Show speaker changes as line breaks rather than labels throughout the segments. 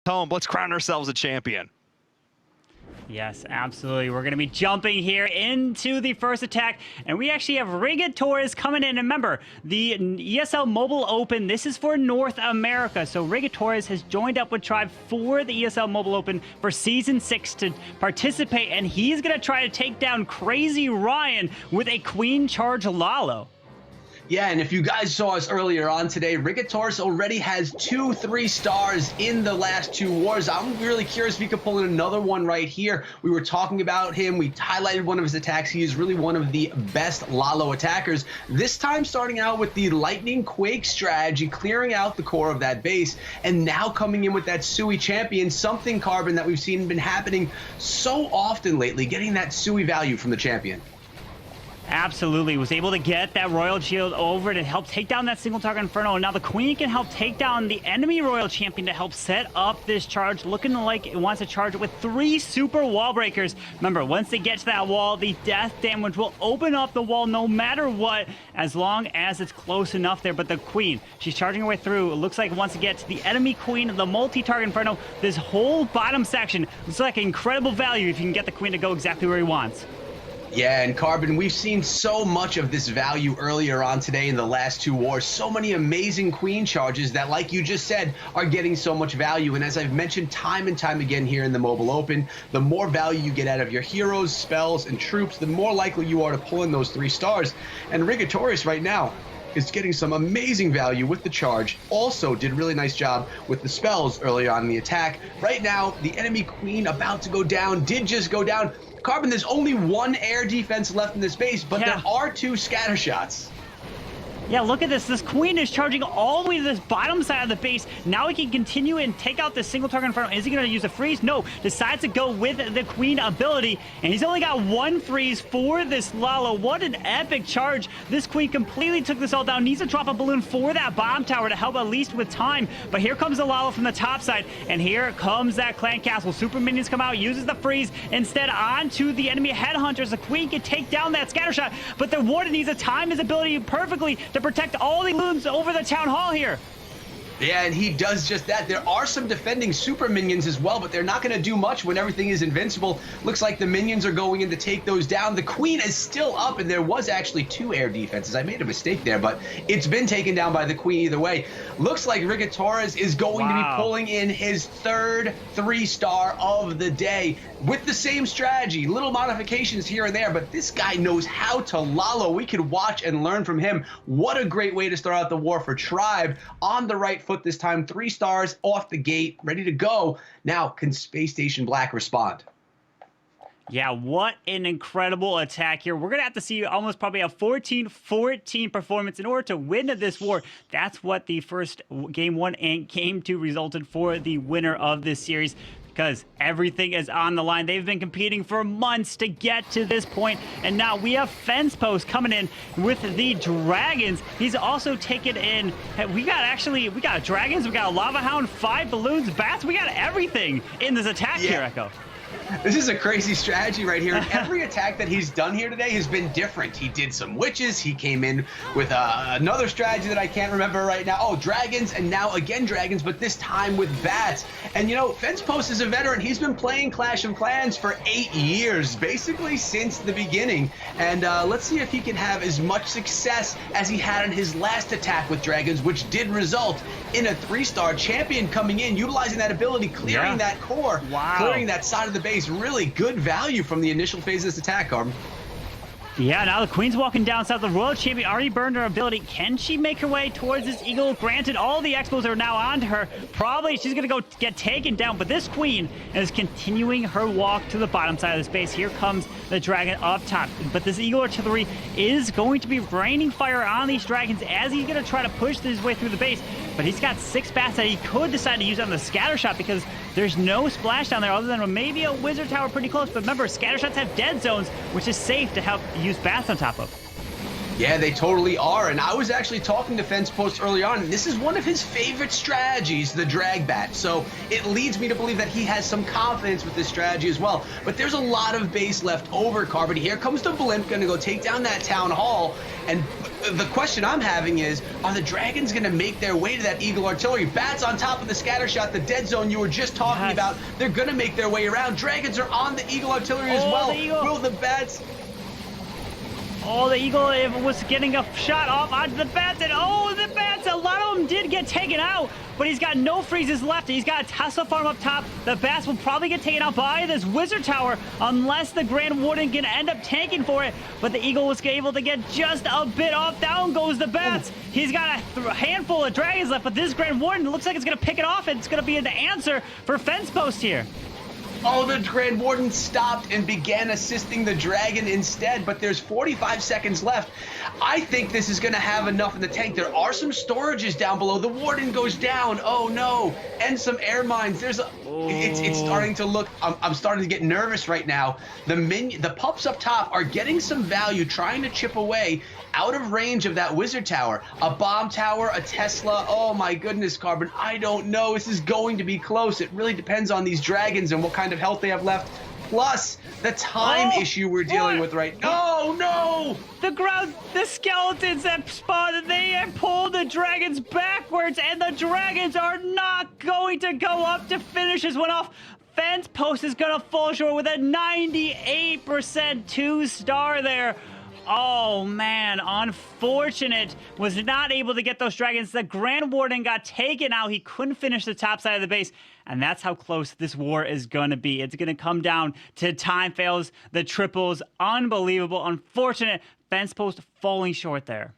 home. Let's crown ourselves a champion.
Yes, absolutely. We're going to be jumping here into the first attack, and we actually have Rigatores coming in. And remember, the ESL Mobile Open, this is for North America. So Rigatores has joined up with Tribe for the ESL Mobile Open for Season 6 to participate, and he's going to try to take down Crazy Ryan with a Queen Charge Lalo.
Yeah, and if you guys saw us earlier on today, Rigatores already has 2 3-stars in the last 2 wars. I'm really curious if he could pull in another one right here. We were talking about him. We highlighted one of his attacks. He is really one of the best Lalo attackers. This time starting out with the Lightning Quake strategy, clearing out the core of that base, and now coming in with that Sui champion, something, Carbon, that we've seen been happening so often lately, getting that Sui value from the champion.
Absolutely. Was able to get that Royal Shield over to help take down that single target Inferno. And now the Queen can help take down the enemy Royal Champion to help set up this charge. Looking like it wants to charge it with 3 super wall breakers. Remember, once they get to that wall, the death damage will open up the wall no matter what, as long as it's close enough there. But the Queen, she's charging her way through. It looks like it wants to get to the enemy Queen, the multi-target Inferno. This whole bottom section looks like incredible value if you can get the Queen to go exactly where he wants.
Yeah, and Carbon, we've seen so much of this value earlier on today in the last 2 wars. So many amazing Queen charges that, like you just said, are getting so much value. And as I've mentioned time and time again here in the Mobile Open, the more value you get out of your heroes, spells, and troops, the more likely you are to pull in those 3 stars. And Rigatores right now is getting some amazing value with the charge. Also did a really nice job with the spells earlier on in the attack. Right now, the enemy Queen about to go down, did just go down. Carbon, there's only 1 air defense left in this base, but there are 2 scatter shots.
Yeah, look at this. This Queen is charging all the way to this bottom side of the base. Now he can continue and take out this single target Inferno. Is he going to use a freeze? No. Decides to go with the Queen ability. And he's only got 1 freeze for this Lalo. What an epic charge. This Queen completely took this all down. Needs to drop a balloon for that bomb tower to help at least with time. But here comes the Lalo from the top side. And here comes that clan castle. Super minions come out, uses the freeze. Instead, onto the enemy headhunters. The Queen can take down that scatter shot. But the Warden needs to time his ability perfectly to protect all the loons over the town hall here.
Yeah, and he does just that. There are some defending super minions as well, but they're not going to do much when everything is invincible. Looks like the minions are going in to take those down. The Queen is still up, and there was actually 2 air defenses. I made a mistake there, but it's been taken down by the Queen either way. Looks like Rigatores is going to be pulling in his 3rd 3-star of the day with the same strategy. Little modifications here and there, but this guy knows how to Lalo. We could watch and learn from him. What a great way to start out the war for Tribe. On the right foot this time, 3 stars off the gate, ready to go. Now, can Space Station Black respond?
Yeah, what an incredible attack here. We're going to have to see almost probably a 14-14 performance in order to win this war. That's what the first Game 1 and Game 2 resulted for the winner of this series, because everything is on the line. They've been competing for months to get to this point, and now we have Fence Post coming in with the Dragons. He's also taken in, we got Dragons, we got a Lava Hound, 5 balloons, bats, we got everything in this attack here, Echo.
This is a crazy strategy right here. And every attack that he's done here today has been different. He did some witches. He came in with another strategy that I can't remember right now. Oh, dragons, and now again dragons, but this time with bats. And you know, Fence Post is a veteran. He's been playing Clash of Clans for 8 years, basically since the beginning. And let's see if he can have as much success as he had in his last attack with dragons, which did result in a 3-star champion coming in, utilizing that ability, clearing that core, clearing that side of the base. Really good value from the initial phase of this attack, Carbon.
Yeah, now the Queen's walking down south. The Royal Champion already burned her ability. Can she make her way towards this Eagle? Granted, all the Expos are now onto her. Probably she's going to go get taken down, but this Queen is continuing her walk to the bottom side of this base. Here comes the Dragon up top. But this Eagle Artillery is going to be raining fire on these Dragons as he's going to try to push his way through the base. But he's got 6 bats that he could decide to use on the scatter shot because there's no splash down there other than maybe a wizard tower pretty close. But remember, scatter shots have dead zones, which is safe to help use bats on top of.
Yeah, they totally are. And I was actually talking to Fence Post early on, and this is one of his favorite strategies, the drag bat. So it leads me to believe that he has some confidence with this strategy as well. But there's a lot of base left over, Carbon. Here comes the Blimp, gonna go take down that town hall. And The question I'm having is, are the Dragons going to make their way to that Eagle Artillery? Bats on top of the scatter shot, the dead zone you were just talking about. They're going to make their way around. Dragons are on the Eagle Artillery as well. Will the Bats...
Oh, the Eagle was getting a shot off onto the Bats, and the Bats, a lot of them did get taken out, but he's got no freezes left. He's got a Tesla farm up top. The Bats will probably get taken out by this Wizard Tower unless the Grand Warden can end up tanking for it, but the Eagle was able to get just a bit off. Down goes the Bats. He's got a handful of Dragons left, but this Grand Warden looks like it's going to pick it off, and it's going to be the answer for Fence Post here.
Oh, the Grand Warden stopped and began assisting the Dragon instead, but there's 45 seconds left. I think this is going to have enough in the tank. There are some storages down below. The Warden goes down. Oh, no. And some air mines. It's starting to look... I'm starting to get nervous right now. The pups up top are getting some value, trying to chip away out of range of that Wizard Tower. A bomb tower, a Tesla. Oh, my goodness, Carbon. I don't know. This is going to be close. It really depends on these Dragons and what kind of health they have left. Plus, the time issue we're dealing with right now. No!
The skeletons have spotted. They have pulled the Dragons backwards, and the Dragons are not going to go up to finish this one off. Fence Post is going to fall short with a 98% 2-star there. Oh, man, unfortunate. Was not able to get those Dragons. The Grand Warden got taken out. He couldn't finish the top side of the base, and that's how close this war is going to be. It's going to come down to time fails, the triples. Unbelievable. Unfortunate. Fence Post falling short there.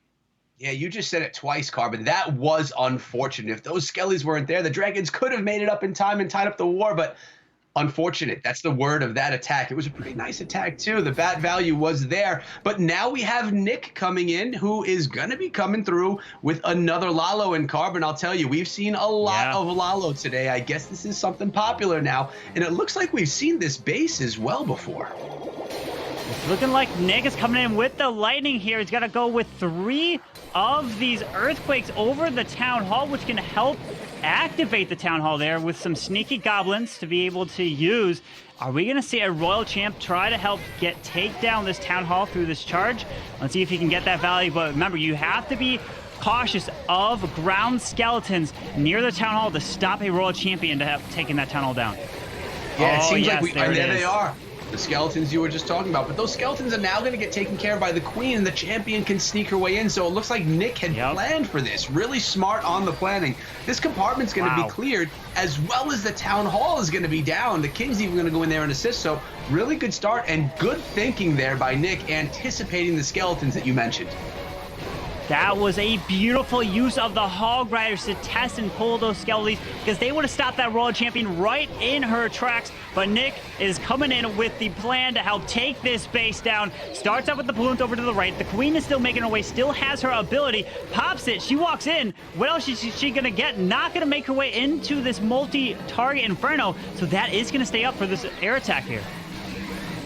Yeah, you just said it twice, Carbon. That was unfortunate. If those Skellies weren't there, the Dragons could have made it up in time and tied up the war, but... unfortunate. That's the word of that attack. It was a pretty nice attack, too. The bat value was there. But now we have Nick coming in, who is going to be coming through with another Lalo in Carbon. I'll tell you, we've seen a lot of Lalo today. I guess this is something popular now. And it looks like we've seen this base as well before.
It's looking like Nick is coming in with the lightning here. He's got to go with 3 of these earthquakes over the Town Hall, which can help activate the Town Hall there with some sneaky goblins to be able to use. Are we going to see a Royal Champ try to help take down this Town Hall through this charge? Let's see if he can get that value. But remember, you have to be cautious of ground skeletons near the Town Hall to stop a Royal Champion to have taken that Town Hall down.
Yeah, it seems like there they are. The skeletons you were just talking about. But those skeletons are now going to get taken care of by the Queen, and the champion can sneak her way in. So it looks like Nick had planned for this. Really smart on the planning. This compartment's going to be cleared, as well as the Town Hall is going to be down. The King's even going to go in there and assist. So really good start and good thinking there by Nick, anticipating the skeletons that you mentioned.
That was a beautiful use of the Hog Riders to test and pull those skeletons, because they would have stopped that Royal Champion right in her tracks. But Nick is coming in with the plan to help take this base down. Starts out with the balloons over to the right. The Queen is still making her way, still has her ability. Pops it. She walks in. What else is she going to get? Not going to make her way into this multi-target Inferno. So that is going to stay up for this air attack here.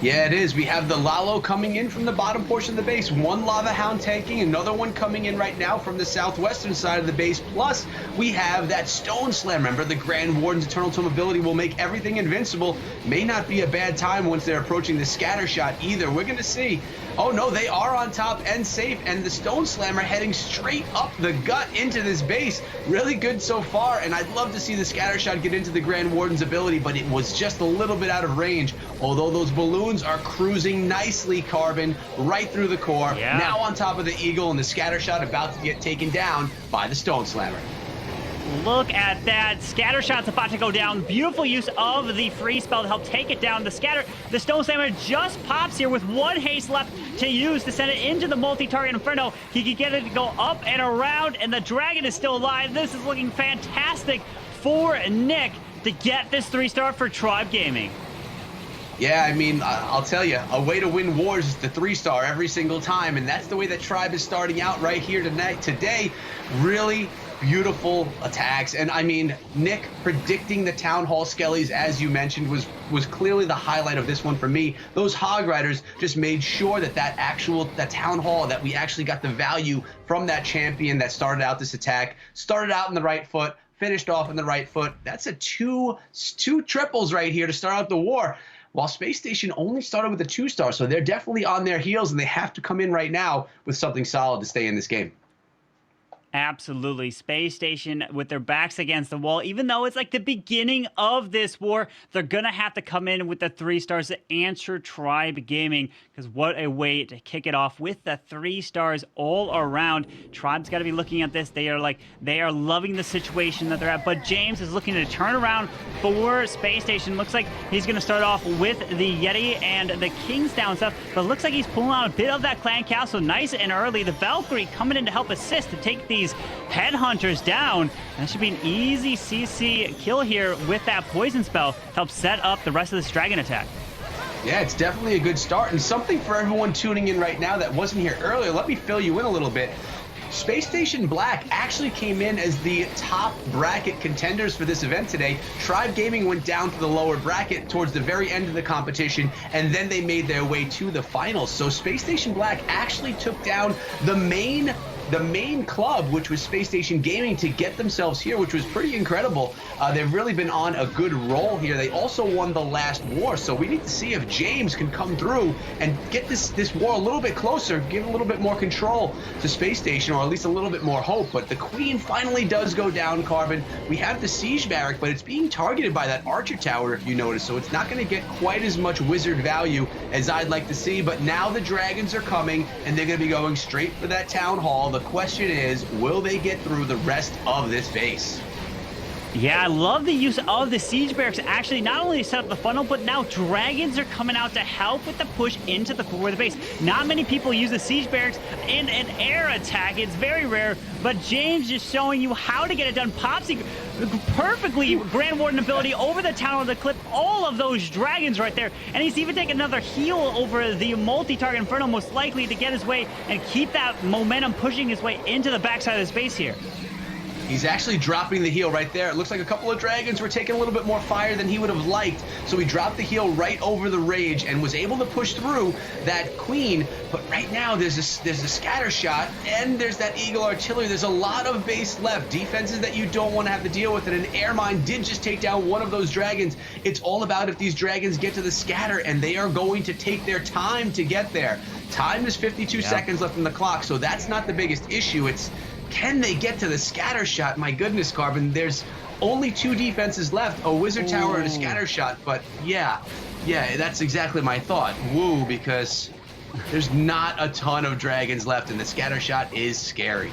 Yeah, it is. We have the Lalo coming in from the bottom portion of the base. One Lava Hound tanking, another one coming in right now from the southwestern side of the base. Plus, we have that Stone Slam. Remember, the Grand Warden's Eternal Tome ability will make everything invincible. May not be a bad time once they're approaching the scatter shot either. We're going to see. Oh, no, they are on top and safe, and the Stone Slammer heading straight up the gut into this base. Really good so far, and I'd love to see the scatter shot get into the Grand Warden's ability, but it was just a little bit out of range. Although those balloons are cruising nicely, Carbon, right through the core. Now on top of the Eagle, and the scatter shot about to get taken down by the Stone Slammer.
Look at that. Scatter shot's about to go down. Beautiful use of the free spell to help take it down. The Stone Slammer just pops here with 1 haste left to use to send it into the multi-target Inferno. He can get it to go up and around, and the Dragon is still alive. This is looking fantastic for Nick to get this 3-star for Tribe Gaming.
Yeah, I mean, I'll tell you, a way to win wars is the 3-star every single time, and that's the way that Tribe is starting out right here today. Really beautiful attacks, and I mean, Nick predicting the Town Hall Skellies, as you mentioned, was clearly the highlight of this one for me. Those Hog Riders just made sure that that Town Hall, that we actually got the value from that champion that started out this attack, started out in the right foot, finished off in the right foot. That's two triples right here to start out the war. while Space Station only started with a 2-star, so they're definitely on their heels, and they have to come in right now with something solid to stay in this game.
Absolutely. Space Station with their backs against the wall. Even though it's like the beginning of this war, they're going to have to come in with the 3 stars to answer Tribe Gaming, because what a way to kick it off with the 3 stars all around. Tribe's got to be looking at this. They are loving the situation that they're at, but James is looking to turn around for Space Station. Looks like he's going to start off with the Yeti and the Kingsdown stuff, but looks like he's pulling out a bit of that Clan Castle nice and early. The Valkyrie coming in to help assist to take these headhunters down. And that should be an easy CC kill here with that poison spell to help set up the rest of this dragon attack.
Yeah, it's definitely a good start, and something for everyone tuning in right now that wasn't here earlier. Let me fill you in a little bit. Space Station Black actually came in as the top bracket contenders for this event today. Tribe Gaming went down to the lower bracket towards the very end of the competition, and then they made their way to the finals. So Space Station Black actually took down the main club, which was Space Station Gaming, to get themselves here, which was pretty incredible. They've really been on a good roll here. They also won the last war, so we need to see if James can come through and get this war a little bit closer, give a little bit more control to Space Station, or at least a little bit more hope. But the Queen finally does go down, Carbon. We have the Siege Barrack, but it's being targeted by that Archer Tower, if you notice, so it's not going to get quite as much wizard value as I'd like to see. But now the dragons are coming, and they're going to be going straight for that Town Hall. The question is, will they get through the rest of this base?
Yeah, I love the use of the Siege Barracks. Actually, not only to set up the funnel, but now dragons are coming out to help with the push into the core of the base. Not many people use the Siege Barracks in an air attack. It's very rare, but James is showing you how to get it done. Popsy perfectly Grand Warden ability over the Town of the Cliff, all of those dragons right there. And he's even taking another heal over the multi-target Inferno, most likely to get his way and keep that momentum pushing his way into the backside of this base here.
He's actually dropping the heal right there. It looks like a couple of dragons were taking a little bit more fire than he would have liked. So he dropped the heal right over the rage and was able to push through that Queen. But right now there's a scatter shot and there's that Eagle Artillery. There's a lot of base left. Defenses that you don't want to have to deal with. And an air mine did just take down one of those dragons. It's all about if these dragons get to the scatter, and they are going to take their time to get there. Time is 52 seconds left on the clock. So that's not the biggest issue. It's, can they get to the scatter shot? My goodness, Carbon, there's only 2 defenses left, a wizard tower and a scatter shot. But yeah, that's exactly my thought. Woo, because there's not a ton of dragons left, and the scatter shot is scary.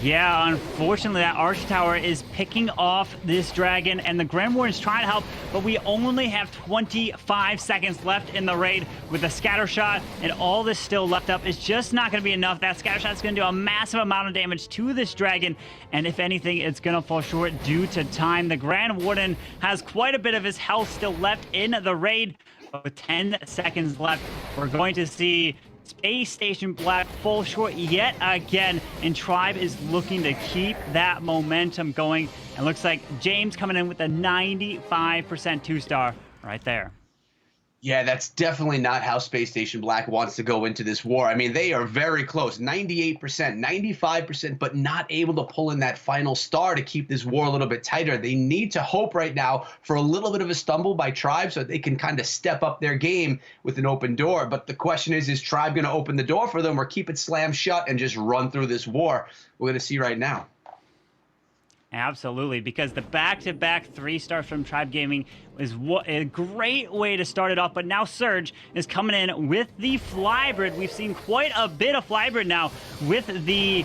Yeah, unfortunately, that Arch Tower is picking off this dragon, and the Grand Warden's trying to help, but we only have 25 seconds left in the raid with a scatter shot, and all this still left up is just not going to be enough. That scatter shot's going to do a massive amount of damage to this dragon, and if anything, it's going to fall short due to time. The Grand Warden has quite a bit of his health still left in the raid. With 10 seconds left, we're going to see Space Station Black fall short yet again, and Tribe is looking to keep that momentum going. And looks like James coming in with a 95% 2-star right there.
Yeah, that's definitely not how Space Station Black wants to go into this war. I mean, they are very close, 98%, 95%, but not able to pull in that final star to keep this war a little bit tighter. They need to hope right now for a little bit of a stumble by Tribe so that they can kind of step up their game with an open door. But the question is Tribe going to open the door for them or keep it slammed shut and just run through this war? We're going to see right now.
Absolutely, because the back-to-back 3-stars from Tribe Gaming is a great way to start it off. But now Surge is coming in with the Flybrid. We've seen quite a bit of Flybrid now with the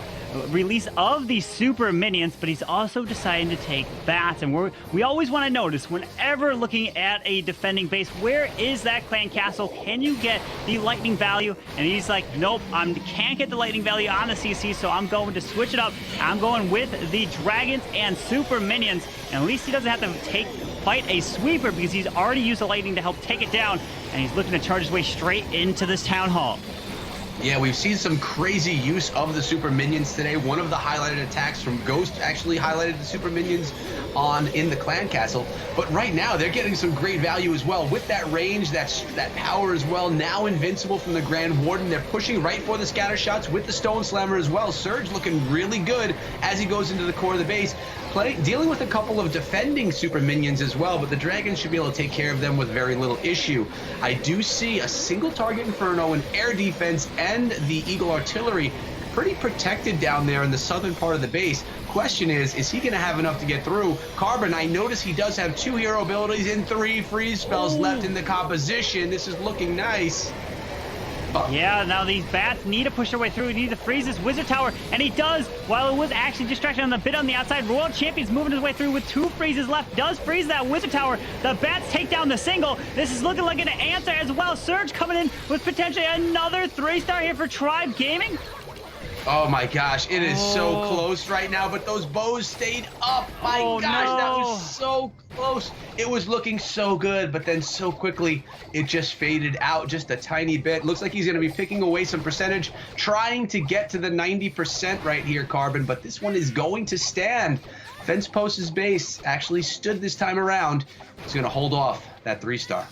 release of the super minions, but he's also deciding to take bats. And we always want to notice whenever looking at a defending base, where is that clan castle? Can you get the lightning value? And he's like, nope, I can't get the lightning value on the CC, so I'm going to switch it up. I'm going with the dragons and super minions, and at least he doesn't have to fight a sweeper because he's already used the lightning to help take it down, and he's looking to charge his way straight into this town hall.
Yeah, we've seen some crazy use of the super minions today. One of the highlighted attacks from Ghost actually highlighted the super minions in the clan castle. But right now, they're getting some great value as well. With that range, that power as well, now invincible from the Grand Warden. They're pushing right for the scatter shots with the Stone Slammer as well. Surge looking really good as he goes into the core of the base. dealing with a couple of defending super minions as well, but the Dragons should be able to take care of them with very little issue. I do see a single target Inferno, an air defense, and the Eagle Artillery pretty protected down there in the southern part of the base. Question is he going to have enough to get through? Carbon, I notice he does have 2 hero abilities and 3 freeze spells left in the composition. This is looking nice.
Yeah, now these bats need to push their way through. He needs to freeze this Wizard Tower, and he does. While it was actually distracted on the bit on the outside, Royal Champion's moving his way through with 2 freezes left. Does freeze that Wizard Tower. The bats take down the single. This is looking like an answer as well. Surge coming in with potentially another 3-star here for Tribe Gaming.
Oh my gosh, it is so close right now, but those bows stayed up. My gosh,
no.
That was so close. It was looking so good, but then so quickly it just faded out just a tiny bit. Looks like he's going to be picking away some percentage, trying to get to the 90% right here, Carbon, but this one is going to stand. Fence Post's base actually stood this time around. He's going to hold off that 3-star.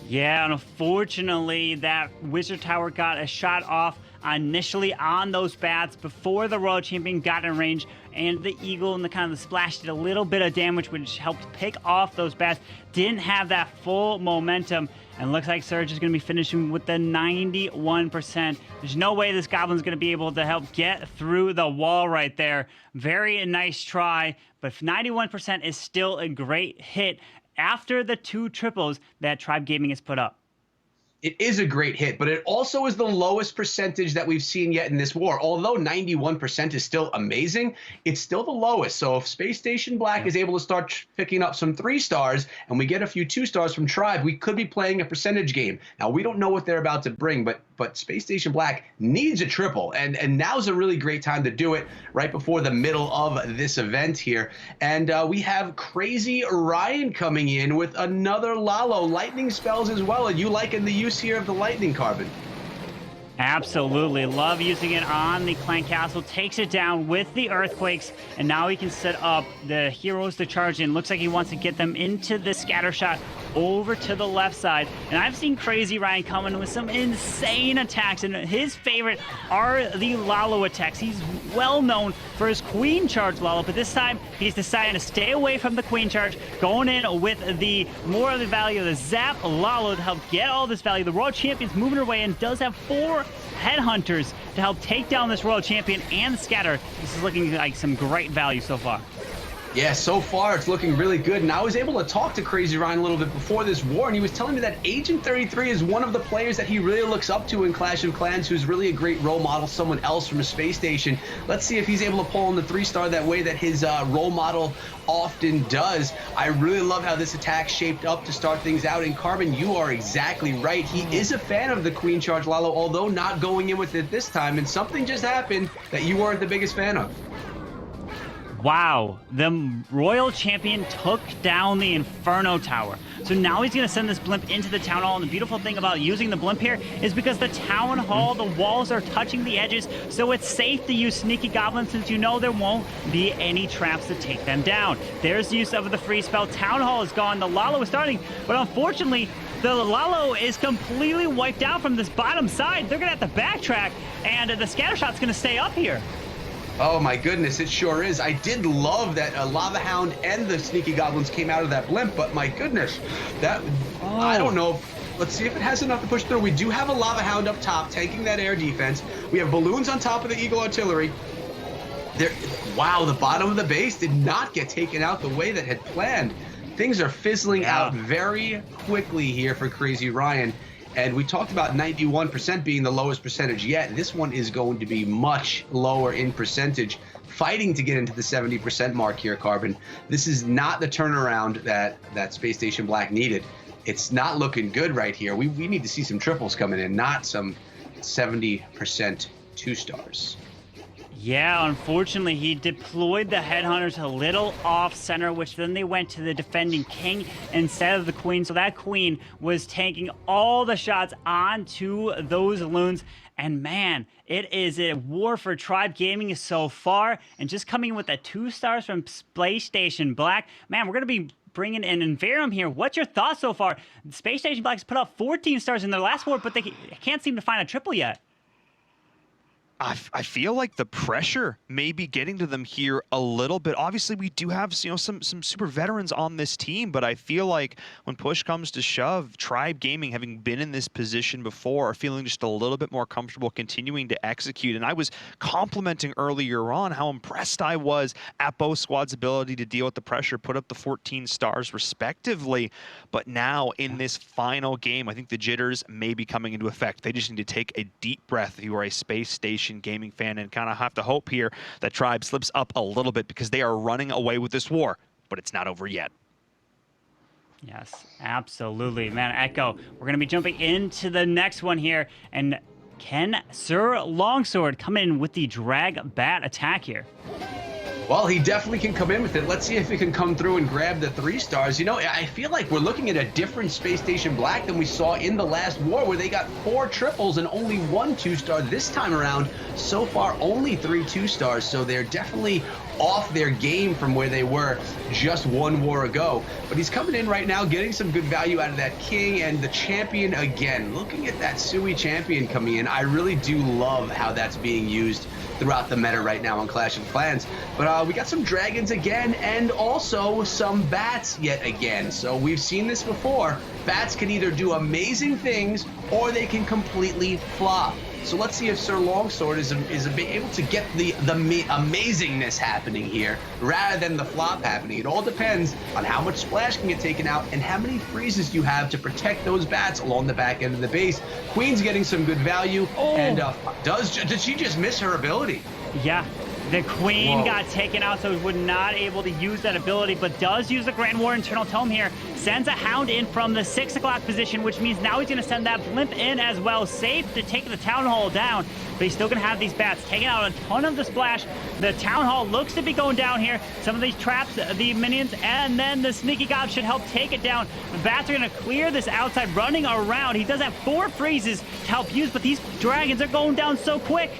Yeah, unfortunately, that Wizard Tower got a shot off initially on those bats before the Royal Champion got in range, and the Eagle and the kind of the splash did a little bit of damage, which helped pick off those bats. Didn't have that full momentum, and looks like Surge is going to be finishing with the 91%. There's no way this Goblin's going to be able to help get through the wall right there. Very nice try, but 91% is still a great hit after the 2 triples that Tribe Gaming has put up.
It is a great hit, but it also is the lowest percentage that we've seen yet in this war. Although 91% is still amazing, it's still the lowest. So if Space Station Black is able to start picking up some 3-stars and we get a few 2-stars from Tribe, we could be playing a percentage game. Now, we don't know what they're about to bring, but Space Station Black needs a triple, and now's a really great time to do it, right before the middle of this event here. And we have Crazy Ryan coming in with another Lalo, lightning spells as well. And you liking the use here of the lightning, Carbon?
Absolutely. Love using it on the Clan Castle. Takes it down with the Earthquakes, and now he can set up the heroes to charge in. Looks like he wants to get them into the scatter shot over to the left side. And I've seen Crazy Ryan come in with some insane attacks, and his favorite are the Lalo attacks. He's well known for his Queen Charge Lalo, but this time he's decided to stay away from the Queen Charge, going in with the more of the value of the Zap Lalo to help get all this value. The Royal Champion's moving her way and does have 4 Headhunters to help take down this Royal Champion and Scatter. This is looking like some great value so far.
Yeah, so far it's looking really good. And I was able to talk to Crazy Ryan a little bit before this war, and he was telling me that Agent 33 is one of the players that he really looks up to in Clash of Clans, who's really a great role model, someone else from a space station. Let's see if he's able to pull in the 3-star that way that his role model often does. I really love how this attack shaped up to start things out. And Carbon, you are exactly right. He is a fan of the Queen Charge Lalo, although not going in with it this time. And something just happened that you weren't the biggest fan of.
Wow, the Royal Champion took down the Inferno Tower. So now he's going to send this blimp into the Town Hall. And the beautiful thing about using the blimp here is because the Town Hall, the walls are touching the edges, so it's safe to use Sneaky Goblin since you know there won't be any traps to take them down. There's the use of the free spell. Town Hall is gone. The Lalo is starting, but unfortunately, the Lalo is completely wiped out from this bottom side. They're going to have to backtrack, and the scatter shot's going to stay up here.
Oh my goodness, it sure is. I did love that Lava Hound and the Sneaky Goblins came out of that blimp, but my goodness, I don't know. Let's see if it has enough to push through. We do have a Lava Hound up top tanking that air defense. We have balloons on top of the Eagle Artillery. Wow, the bottom of the base did not get taken out the way that had planned. Things are fizzling out very quickly here for Crazy Ryan. And we talked about 91% being the lowest percentage yet. This one is going to be much lower in percentage, fighting to get into the 70% mark here, Carbon. This is not the turnaround that Space Station Black needed. It's not looking good right here. We need to see some triples coming in, not some 70% 2-stars.
Yeah, unfortunately, he deployed the Headhunters a little off-center, which then they went to the defending King instead of the Queen. So that Queen was taking all the shots onto those loons. And man, it is a war for Tribe Gaming so far. And just coming in with the 2-stars from Space Station Black. Man, we're going to be bringing in Invarium here. What's your thoughts so far? Space Station Black's put up 14 stars in their last war, but they can't seem to find a triple yet.
I feel like the pressure may be getting to them here a little bit. Obviously, we do have some super veterans on this team, but I feel like when push comes to shove, Tribe Gaming, having been in this position before, are feeling just a little bit more comfortable continuing to execute. And I was complimenting earlier on how impressed I was at both squads' ability to deal with the pressure, put up the 14 stars respectively. But now in this final game, I think the jitters may be coming into effect. They just need to take a deep breath if you are a Space Station Gaming fan and kind of have to hope here that Tribe slips up a little bit, because they are running away with this war, but it's not over yet.
Yes, absolutely. Man, Echo, we're going to be jumping into the next one here, and can Sir Longsword come in with the drag bat attack here?
Well, he definitely can come in with it. Let's see if he can come through and grab the 3 stars. You know, I feel like we're looking at a different Space Station Black than we saw in the last war, where they got 4 triples and only 1 2-star. This time around, so far, only 3 2-stars. So they're definitely off their game from where they were just 1 war ago. But he's coming in right now, getting some good value out of that King and the Champion again. Looking at that Sui Champion coming in, I really do love how that's being used throughout the meta right now on Clash of Clans. But we got some dragons again, and also some bats yet again. So we've seen this before. Bats can either do amazing things, or they can completely flop. So let's see if Sir Longsword is able to get the amazingness happening here, rather than the flop happening. It all depends on how much splash can get taken out and how many freezes you have to protect those bats along the back end of the base. Queen's getting some good value, and did she just miss her ability?
Yeah. The Queen got taken out, so he was not able to use that ability, but does use the Grand War Internal Tome here. Sends a Hound in from the 6 o'clock position, which means now he's going to send that Blimp in as well. Safe to take the Town Hall down, but he's still going to have these bats taking out a ton of the splash. The Town Hall looks to be going down here. Some of these traps, the minions, and then the Sneaky Gob should help take it down. The bats are going to clear this outside, running around. He does have 4 freezes to help use, but these dragons are going down so quick.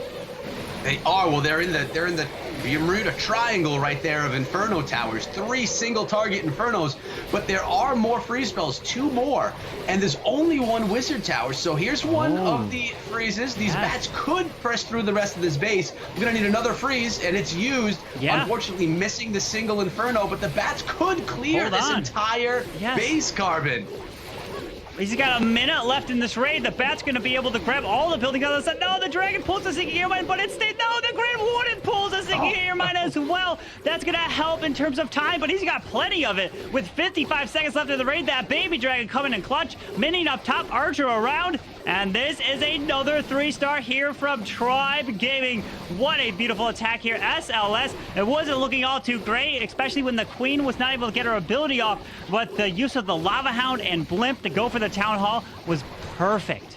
They are. Well, they're in the Bermuda Triangle right there of Inferno Towers. 3 single target Infernos, but there are more freeze spells, 2 more, and there's only 1 Wizard Tower. So here's one of the freezes. These bats could press through the rest of this base. We're gonna need another freeze, and it's used. Unfortunately, missing the single Inferno, but the bats could clear this entire base, Carbon.
He's got a minute left in this raid. The bat's going to be able to grab all the buildings on the side. No, the dragon pulls the Sinking Air Mine, but instead, no, the Grand Warden pulls the Sinking Air Mine as well. That's going to help in terms of time, but he's got plenty of it. With 55 seconds left in the raid, that baby dragon coming in clutch. Minion up top, Archer around, and this is another 3-star here from Tribe Gaming. What a beautiful attack here. SLS, it wasn't looking all too great, especially when the Queen was not able to get her ability off, but the use of the Lava Hound and Blimp to go for the Town Hall was perfect.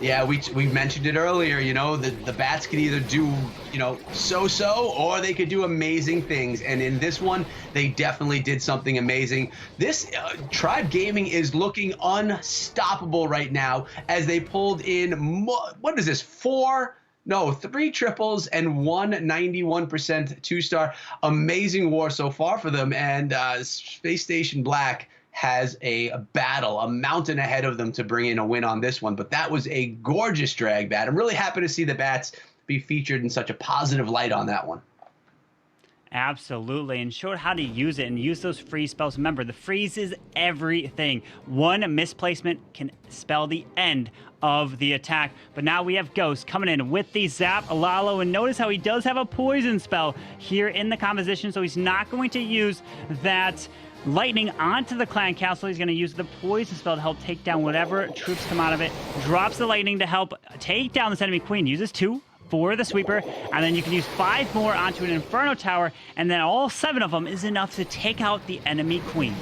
Yeah, we mentioned it earlier, you know, the bats could either do, you know, so-so, or they could do amazing things. And in this one, they definitely did something amazing. This Tribe Gaming is looking unstoppable right now, as they pulled in, what is this, 3 triples and 1 91% 2-star. Amazing war so far for them. And Space Station Black has a battle, a mountain ahead of them to bring in a win on this one. But that was a gorgeous drag bat. I'm really happy to see the bats be featured in such a positive light on that one.
Absolutely, and showed how to use it and use those freeze spells. Remember, the freeze is everything. 1 misplacement can spell the end of the attack. But now we have Ghost coming in with the Zap Lalo, and notice how he does have a poison spell here in the composition, so he's not going to use that lightning onto the clan castle. He's going to use the poison spell to help take down whatever troops come out of it. Drops the lightning to help take down this enemy Queen. Uses 2 for the sweeper, and then you can use 5 more onto an Inferno Tower, and then all 7 of them is enough to take out the enemy Queen.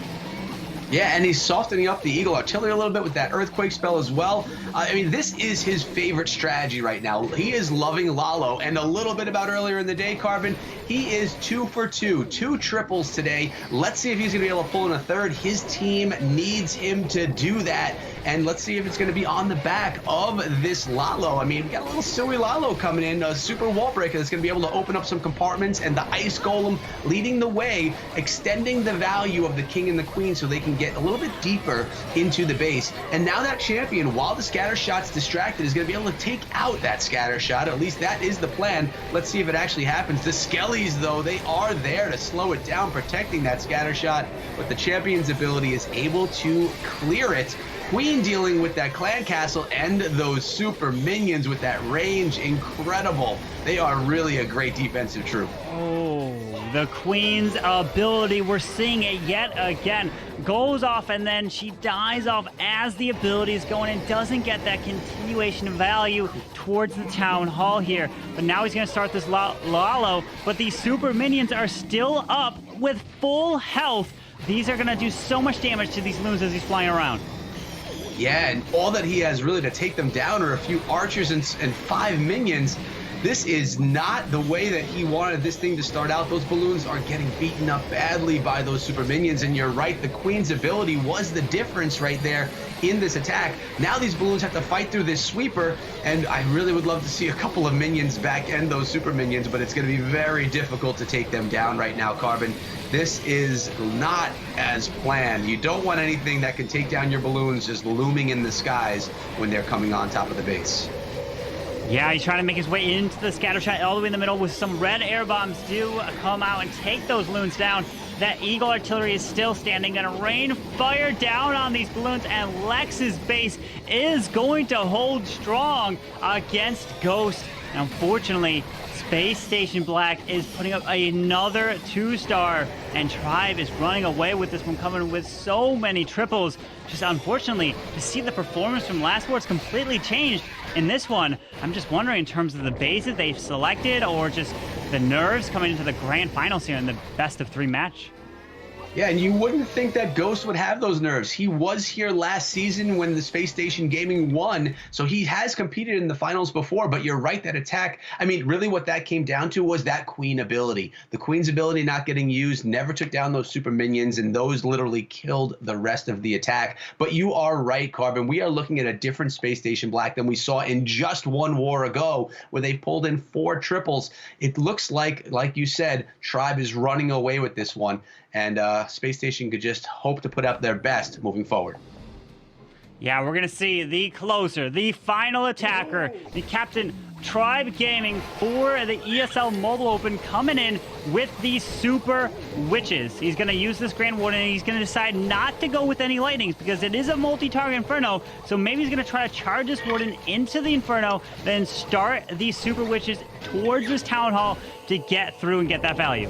Yeah, and he's softening up the Eagle Artillery a little bit with that Earthquake spell as well. I mean, this is his favorite strategy right now. He is loving Lalo, and a little bit about earlier in the day, Carbon, he is 2 for 2, 2 triples today. Let's see if he's going to be able to pull in a third. His team needs him to do that, and let's see if it's going to be on the back of this Lalo. I mean, we got a little Sui Lalo coming in, a super wall breaker that's going to be able to open up some compartments, and the Ice Golem leading the way, extending the value of the King and the Queen so they can can get a little bit deeper into the base. And now that champion, while the scatter shot's distracted, is going to be able to take out that scatter shot. At least that is the plan. Let's see if it actually happens. The Skellies, though, they are there to slow it down, protecting that scatter shot. But the champion's ability is able to clear it. Queen dealing with that clan castle and those super minions with that range. Incredible. They are really a great defensive troop.
Oh, the Queen's ability, we're seeing it yet again. Goes off and then she dies off as the ability is going and doesn't get that continuation of value towards the town hall here. But now he's going to start this Lalo, but these super minions are still up with full health. These are going to do so much damage to these loons as he's flying around.
Yeah, and all that he has really to take them down are a few archers and 5 minions. This is not the way that he wanted this thing to start out. Those balloons are getting beaten up badly by those super minions, and you're right, the Queen's ability was the difference right there in this attack. Now these balloons have to fight through this sweeper, and I really would love to see a couple of minions back end those super minions, but it's going to be very difficult to take them down right now, Carbon. This is not as planned. You don't want anything that can take down your balloons just looming in the skies when they're coming on top of the base.
Yeah, he's trying to make his way into the scatter shot all the way in the middle with some red air bombs do come out and take those loons down. That Eagle artillery is still standing, gonna rain fire down on these balloons, and Lex's base is going to hold strong against Ghost. And unfortunately, Space Station Black is putting up another 2-star, and Tribe is running away with this one, coming with so many triples. Just unfortunately, to see the performance from last war, it's completely changed. In this one, I'm just wondering in terms of the bases they've selected or just the nerves coming into the grand finals here in the best of 3 match.
Yeah, and you wouldn't think that Ghost would have those nerves. He was here last season when the Space Station Gaming won, so he has competed in the finals before, but you're right, that attack, I mean, really what that came down to was that Queen ability. The Queen's ability not getting used, never took down those super minions, and those literally killed the rest of the attack. But you are right, Carbon. We are looking at a different Space Station Black than we saw in just 1 war ago, where they pulled in 4 triples. It looks like you said, Tribe is running away with this one. And Space Station could just hope to put up their best moving forward.
Yeah, we're going to see the closer, the final attacker, the Captain Tribe Gaming for the ESL Mobile Open, coming in with the Super Witches. He's going to use this Grand Warden, and he's going to decide not to go with any lightnings because it is a multi-target Inferno. So maybe he's going to try to charge this Warden into the Inferno, then start these Super Witches towards this Town Hall to get through and get that value.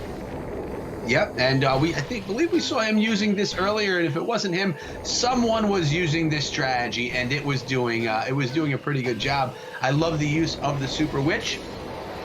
Yep, and I believe we saw him using this earlier, and if it wasn't him, someone was using this strategy, and it was doing a pretty good job. I love the use of the Super Witch.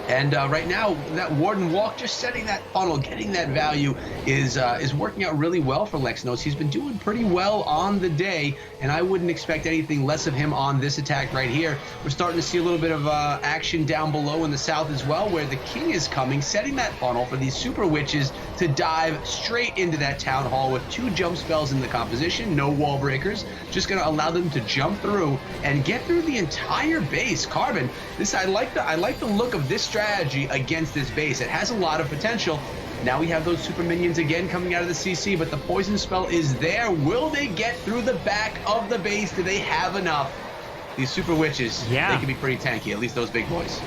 And right now, that Warden Walk, just setting that funnel, getting that value is working out really well for Lexnos. He's been doing pretty well on the day, and I wouldn't expect anything less of him on this attack right here. We're starting to see a little bit of action down below in the south as well, where the King is coming, setting that funnel for these Super Witches to dive straight into that Town Hall with 2 jump spells in the composition, no wall breakers, just going to allow them to jump through and get through the entire base. Carbon, I like the look of this strategy against this base. It has a lot of potential. Now we have those super minions again coming out of the CC, but the poison spell is there. Will they get through the back of the base? Do they have enough? These super witches,
yeah,
they can be pretty tanky, at least those big boys.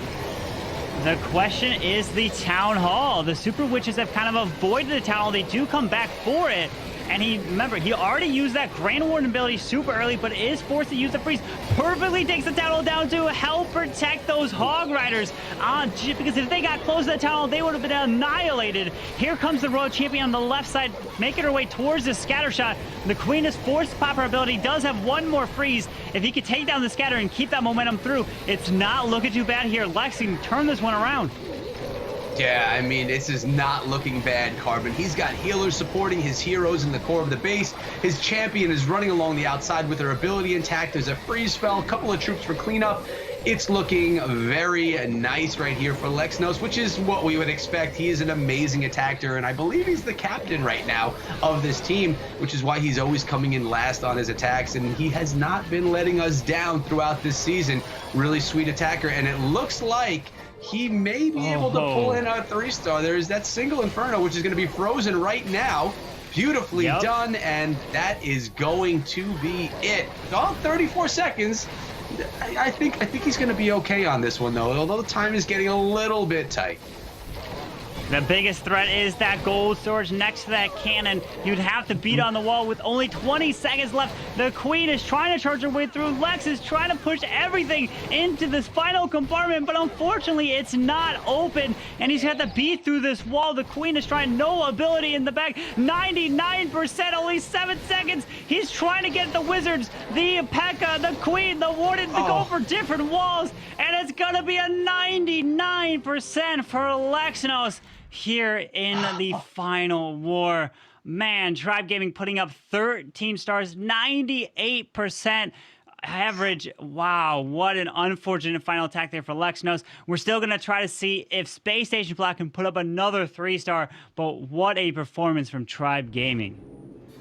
The question is the Town Hall. The Super Witches have kind of avoided the Town Hall. They do come back for it. And remember, he already used that Grand Warden ability super early, but is forced to use the freeze. Perfectly takes the Town Hall down to help protect those Hog Riders. Because if they got close to the Town Hall, they would have been annihilated. Here comes the Royal Champion on the left side, making her way towards the scatter shot. The Queen is forced to pop her ability, does have 1 more freeze. If he could take down the scatter and keep that momentum through, it's not looking too bad here. Lex can turn this one around.
Yeah, I mean, this is not looking bad, Carbon. He's got healers supporting his heroes in the core of the base. His champion is running along the outside with her ability intact. There's a freeze spell, a couple of troops for cleanup. It's looking very nice right here for Lexnos, which is what we would expect. He is an amazing attacker, and I believe he's the captain right now of this team, which is why he's always coming in last on his attacks, and he has not been letting us down throughout this season. Really sweet attacker, and it looks like he may be able to pull in a 3-star. There is that single Inferno, which is going to be frozen right now. Beautifully
Yep.
done, and that is going to be it. Oh, 34 seconds. I think he's going to be okay on this one, though, although the time is getting a little bit tight.
The biggest threat is that gold storage next to that cannon. You'd have to beat on the wall with only 20 seconds left. The Queen is trying to charge her way through. Lex is trying to push everything into this final compartment, but unfortunately it's not open, and he's got to beat through this wall. The Queen is trying, no ability in the back. 99%, only 7 seconds. He's trying to get the Wizards, the P.E.K.K.A., the Queen, the Warden to go for different walls, and it's gonna be a 99% for Lexnos here in the final war. Man, Tribe Gaming putting up 13 stars, 98% average. Wow, what an unfortunate final attack there for Lexnos. We're still going to try to see if Space Station Black can put up another 3-star, but what a performance from Tribe Gaming.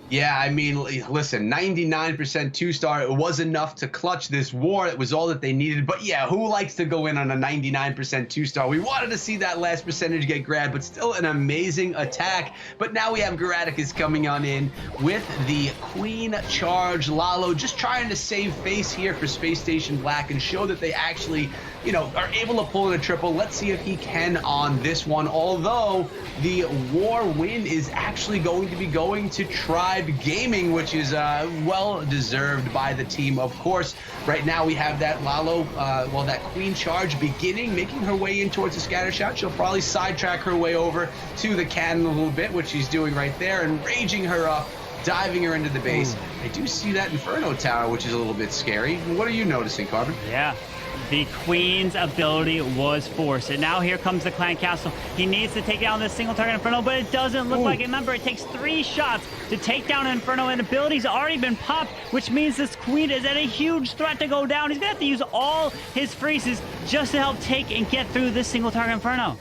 Yeah, I mean, listen, 99% 2-star. It was enough to clutch this war. It was all that they needed. But yeah, who likes to go in on a 99% 2-star? We wanted to see that last percentage get grabbed, but still an amazing attack. But now we have Geraticus coming on in with the Queen Charge. Lalo just trying to save face here for Space Station Black and show that they actually, you know, are able to pull in a triple. Let's see if he can on this one. Although the war win is actually going to be going to Tribe Gaming, which is well deserved by the team, of course. Right now we have that Lalo, that Queen Charge beginning, making her way in towards the scatter shot. She'll probably sidetrack her way over to the cannon a little bit, which she's doing right there, and raging her up, diving her into the base. I do see that Inferno Tower, which is a little bit scary. What are you noticing, Carbon?
Yeah. The Queen's ability was forced. And now here comes the Clan Castle. He needs to take down this single target Inferno, but it doesn't look like it. Remember, it takes 3 shots to take down Inferno, and ability's already been popped, which means this Queen is at a huge threat to go down. He's going to have to use all his freezes just to help take and get through this single target Inferno.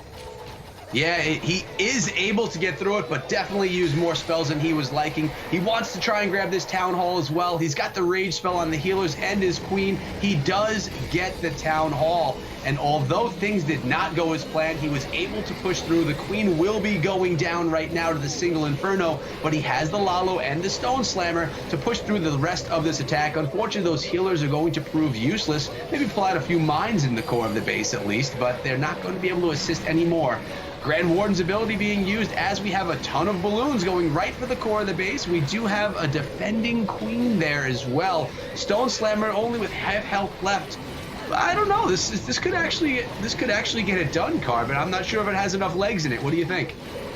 Yeah, he is able to get through it, but definitely use more spells than he was liking. He wants to try and grab this Town Hall as well. He's got the Rage spell on the healers and his Queen. He does get the Town Hall. And although things did not go as planned, he was able to push through. The Queen will be going down right now to the single Inferno, but he has the Lalo and the Stone Slammer to push through the rest of this attack. Unfortunately, those healers are going to prove useless. Maybe pull out a few mines in the core of the base at least, but they're not going to be able to assist anymore. Grand Warden's ability being used as we have a ton of balloons going right for the core of the base. We do have a defending Queen there as well. Stone Slammer only with half health left. I don't know. This could actually get it done, Carbon. I'm not sure if it has enough legs in it. What do you think?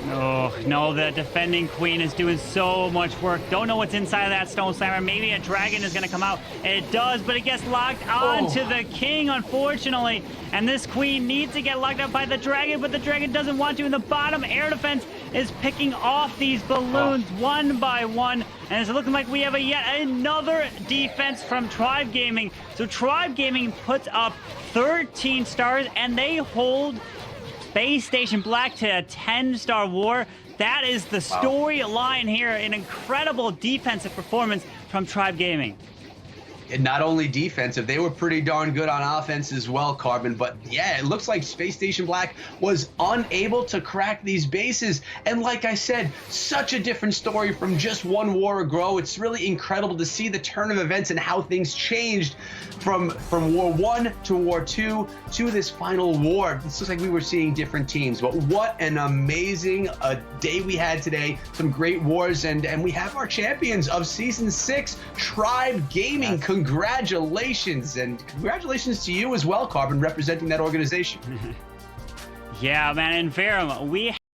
Oh, no, the defending Queen is doing so much work. Don't know what's inside of that Stone Slammer. Maybe a dragon is going to come out. It does, but it gets locked onto the king, unfortunately. And this Queen needs to get locked up by the dragon, but the dragon doesn't want to. And the bottom air defense is picking off these balloons one by one. And it's looking like we have yet another defense from Tribe Gaming. So Tribe Gaming puts up 13 stars, and they hold Space Station Black to a 10-star war. That is the storyline here. An incredible defensive performance from Tribe Gaming.
And not only defensive, they were pretty darn good on offense as well, Carbon. But yeah, it looks like Space Station Black was unable to crack these bases. And like I said, such a different story from just one war ago. It's really incredible to see the turn of events and how things changed from War 1 to War 2 to this final war. It looks like we were seeing different teams. But what an amazing day we had today. Some great wars. And we have our champions of Season 6, Tribe Gaming. Congratulations, and congratulations to you as well, Carbon, representing that organization.
Yeah, man, and Verum, we